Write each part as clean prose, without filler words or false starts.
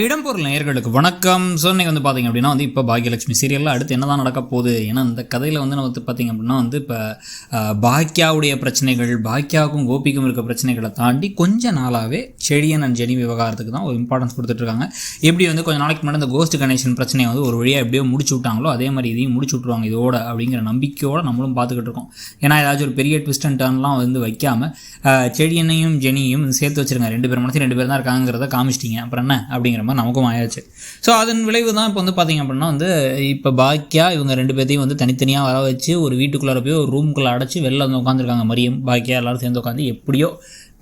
இடம்பொருள் நேயர்களுக்கு வணக்கம். ஸோ இன்றைக்கி வந்து பார்த்திங்க அப்படின்னா வந்து இப்போ பாக்யலட்சுமி சீரியலில் அடுத்து என்ன தான் நடக்க போகுது. ஏன்னா இந்த கதையில் வந்து நம்ம வந்து பார்த்திங்க அப்படின்னா வந்து இப்போ பாக்கியாவுடைய பிரச்சனைகள், பாக்கியாவுக்கும் கோபிக்கும் இருக்க பிரச்சனைகளை தாண்டி கொஞ்ச நாளாகவே செழியன் அண்ட் ஜெனி விவகாரத்துக்கு தான் ஒரு இம்பார்ட்டன்ஸ் கொடுத்துட்ருக்காங்க. எப்படி வந்து கொஞ்சம் நாளைக்கு முன்னாடி இந்த கோஸ்ட் கனெக்ஷன் பிரச்சனையை வந்து ஒரு வழியாக எப்படியோ முடிச்சு விட்டாங்களோ அதே மாதிரி இதையும் முடிச்சு விட்ருவாங்க இதோட அப்படிங்கிற நம்பிக்கையோடு நம்மளும் பார்த்துக்கிட்டு இருக்கோம். ஏன்னா ஏதாச்சும் ஒரு பெரிய ட்விஸ்ட் அண்ட் டர்ன்லாம் வந்து வைக்காமல் செழியனையும் ஜெனியும் சேர்த்து வச்சுருங்க. ரெண்டு பேர் மனசு ரெண்டு பேர் தான் இருக்காங்கிறத காமிச்சிட்டிங்க, அப்புறம் என்ன அப்படிங்கிற மாதிரி நமக்கும் ஆயாச்சு. ஸோ அதன் விளைவு தான் இப்போ வந்து பார்த்திங்க அப்படின்னா வந்து இப்போ பாக்கியா இவங்க ரெண்டு பேர்த்தையும் வந்து தனித்தனியாக வர வச்சு ஒரு வீட்டுக்குள்ளே போய் ஒரு ரூமுக்குள்ளே அடைச்சி வெளில வந்து உட்காந்துருக்காங்க. மரியம் பாக்கியா எல்லோரும் சேர்ந்து உட்காந்து எப்படியோ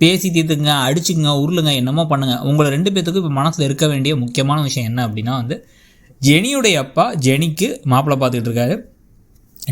பேசி தீர்த்துங்க, அடிச்சுங்க, உருளுங்க, என்னமோ பண்ணுங்கள். உங்களை ரெண்டு பேர்த்துக்கும் இப்போ மனசில் இருக்க வேண்டிய முக்கியமான விஷயம் என்ன அப்படின்னா வந்து ஜெனியுடைய அப்பா ஜெனிக்கு மாப்பிள்ளை பார்த்துக்கிட்டு இருக்காரு.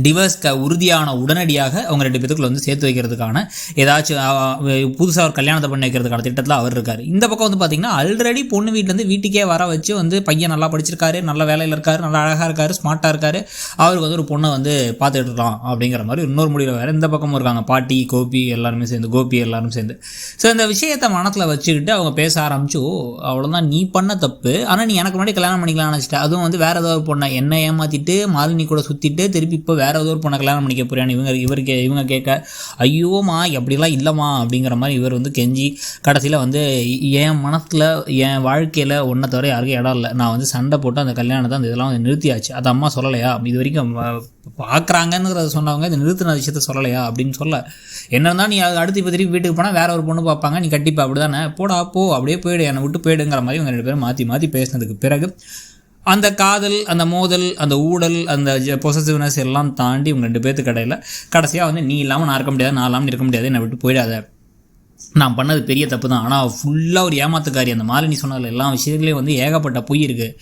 டிவர்ஸ்க்கு உறுதியான உடனடியாக அவங்க ரெண்டு பேத்துக்குள்ள வந்து சேர்த்து வைக்கிறதுக்கான ஏதாச்சும் புதுசாக ஒரு கல்யாணத்தை பண்ணி வைக்கிறதுக்கான திட்டத்தில் அவர் இருக்கார். இந்த பக்கம் வந்து பார்த்திங்கன்னா ஆல்ரெடி பொண்ணு வீட்டிலேருந்து வீட்டுக்கே வர வச்சு வந்து பையன் நல்லா படிச்சிருக்காரு, நல்ல வேலையில் இருக்கார், நல்லா அழகாக இருக்கார், ஸ்மார்ட்டாக இருக்கார், அவருக்கு வந்து ஒரு பொண்ணை வந்து பார்த்துட்டு இருக்கலாம் அப்படிங்கிற மாதிரி இன்னொரு முடிவில் வேறு இந்த பக்கமும் இருக்காங்க. பாட்டி கோபி எல்லாருமே சேர்ந்து. ஸோ இந்த விஷயத்தை மனத்தில் வச்சுக்கிட்டு அவங்க பேச ஆரம்பிச்சு, அவ்வளோதான் நீ பண்ண தப்பு, ஆனால் நீ எனக்கு முன்னாடி கல்யாணம் பண்ணிக்கலாம்னு நினச்சிட்டேன். அதுவும் வந்து வேறு ஏதாவது ஒரு பொண்ணை என்ன ஏமாற்றிட்டு மாலினி கூட சுற்றிட்டு திருப்பி இப்போ வேறு ஏதோ ஒரு பொண்ணை கல்யாணம் பண்ணிக்க போறியான்னு இவங்க கேட்க, ஐயோமா அப்படிலாம் இல்லைம்மா அப்படிங்கிற மாதிரி இவர் வந்து கெஞ்சி கடைசியில் வந்து என் மனசில் என் வாழ்க்கையில் ஒன்றை தவிர யாருக்கும் இடம் இல்லை, நான் வந்து சண்டை போட்டு அந்த கல்யாணத்தை அந்த இதெல்லாம் வந்து நிறுத்தியாச்சு, அது அம்மா சொல்லலையா, இது வரைக்கும் பார்க்குறாங்கங்கிறத சொன்னவங்க இந்த நிறுத்தின விஷயத்த சொல்லலையா அப்படின்னு சொல்ல, என்ன இருந்தால் நீ அடுத்து இப்போ திருப்பி வீட்டுக்கு போனால் வேற ஒரு பொண்ணு பார்ப்பாங்க, நீ கட்டிப்பா அப்படி தானே, போடா போ அப்படியே போயிடு, என்னை விட்டு போயிடுங்கிற மாதிரி இவங்க ரெண்டு பேரும் மாற்றி பேசினதுக்கு பிறகு அந்த காதல், அந்த மோதல், அந்த ஊடல், அந்த பொசசிவ்னஸ் எல்லாம் தாண்டி இவங்க ரெண்டு பேர்த்து கடையில் கடைசியாக வந்து நீ இல்லாமல் நான் இருக்க முடியாது, நான் இல்லாமல் இருக்க முடியாது, என்னை விட்டு போயிடாத, நான் பண்ணது பெரிய தப்பு தான், ஆனால் ஃபுல்லாக ஒரு ஏமாத்துக்காரி. அந்த மாலினி சொன்னதில் எல்லா விஷயத்துலேயும் வந்து ஏகப்பட்ட பொய் இருக்குது.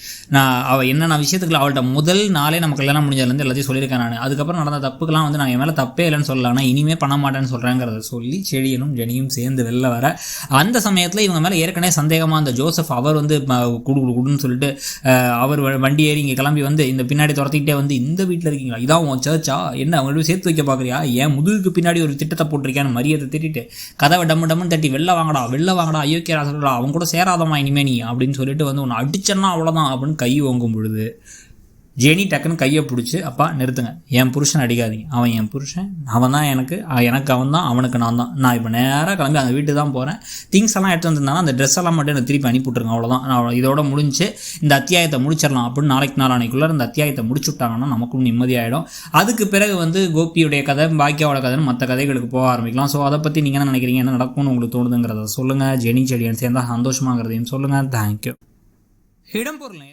அவள் என்னென்ன விஷயத்துக்குள்ள அவள்கிட்ட முதல் நாளே நம்ம கல்யாணம் முடிஞ்சதுலேருந்து எல்லாத்தையும் சொல்லியிருக்கேன் நான். அதுக்கப்புறம் நடந்த தப்புக்கெல்லாம் வந்து நான் என் மேலே தப்பே இல்லைன்னு சொல்லலாம், ஆனால் இனிமேல் பண்ண மாட்டேன்னு சொல்கிறேங்கிறத சொல்லி செழியனும் ஜெனியும் சேர்ந்து வெளில வர அந்த சமயத்தில் இவங்க மேலே ஏற்கனவே சந்தேகமாக அந்த ஜோசப் அவர் வந்து குடுன்னு சொல்லிட்டு அவர் வண்டி ஏறி இங்கே கிளம்பி வந்து இந்த பின்னாடி துரத்திக்கிட்டே வந்து இந்த வீட்டில் இருக்கீங்களா, இதான் உன் சர்ச்சா, என்ன அவங்கள்ட்ட சேர்த்து வைக்க பார்க்குறியா, ஏன் முதுகுக்கு பின்னாடி ஒரு திட்டத்தை போட்டிருக்கியான்னு மரியாதை திட்டிட்டு கதவை டம்மு தட்டி வெளில வாங்கடா ஐயோக்கிய ராசா அவங்க கூட சேராதமா இனிமே நீ அப்படின்னு சொல்லிட்டு வந்து ஒன்று அடிச்சன்னா அவ்வளோதான் அப்படின்னு கை ஓங்கும் பொழுது ஜெனி டக்குன்னு கையை பிடிச்சி, அப்பா நிறுத்துங்க, என் புருஷன் அடிக்காதீங்க, அவன் என் புருஷன், அவன் தான் எனக்கு அவன் தான், அவனுக்கு நான் தான், நான் இப்போ நேராக கிளம்பி அந்த வீட்டுக்கு தான் போகிறேன், திங்ஸ் எல்லாம் எடுத்து வந்திருந்தாலும் அந்த ட்ரெஸ் எல்லாம் மட்டும் எனக்கு திருப்பி அனுப்பிவிட்ருங்க, அவ்வளோதான், நான் இதோட முடிஞ்சு இந்த அத்தியாயத்தை முடிச்சிடலாம் அப்படின்னு நாளைக்குள்ளே இந்த அத்தியாயத்தை முடிச்சு விட்டாங்கன்னா நமக்கும் நிம்மதியாகிடும். அதுக்கு பிறகு வந்து கோபியுடைய கதை, பாக்கியாவோட கதைன்னு மற்ற கதைகளுக்கு போக ஆரம்பிக்கலாம். ஸோ அதை பற்றி நீங்கள் என்ன நினைக்கிறீங்க, என்ன நடக்கும்னு உங்களுக்கு தோணுதுங்கிறத சொல்லுங்கள். ஜெனி செடியன் சேர்ந்தால் சந்தோஷமாகிறதையும் சொல்லுங்கள். தேங்க்யூ. இடம்பொருள்